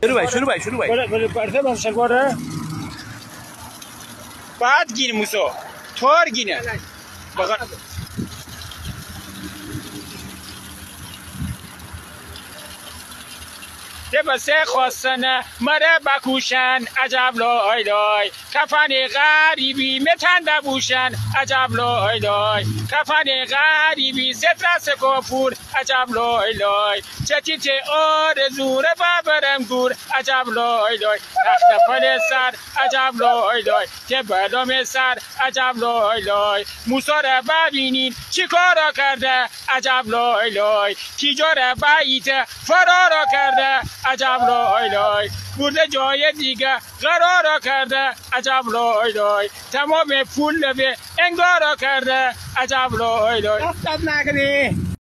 شروع باید برده باز شلواره بعد گین موسو تور گینه دبسه خواستن مره بکوشن عجب لای لای کفن غریبی متن دبوشن عجب لای لای کفن غریبی سترس کافور عجب لای لای چتیت آرزو برم گور عجب لای لای تخت پل سر عجب لای لای که بردام سر عجب لای لای موسا را ببینین چی کارا کرده عجب لای لای کیجا را بیت فرارا کرده عجب لای لای برده جای دیگه قرارا کرده عجب لای لای تمام پول به انگارا کرده عجب لای لای دست نکنی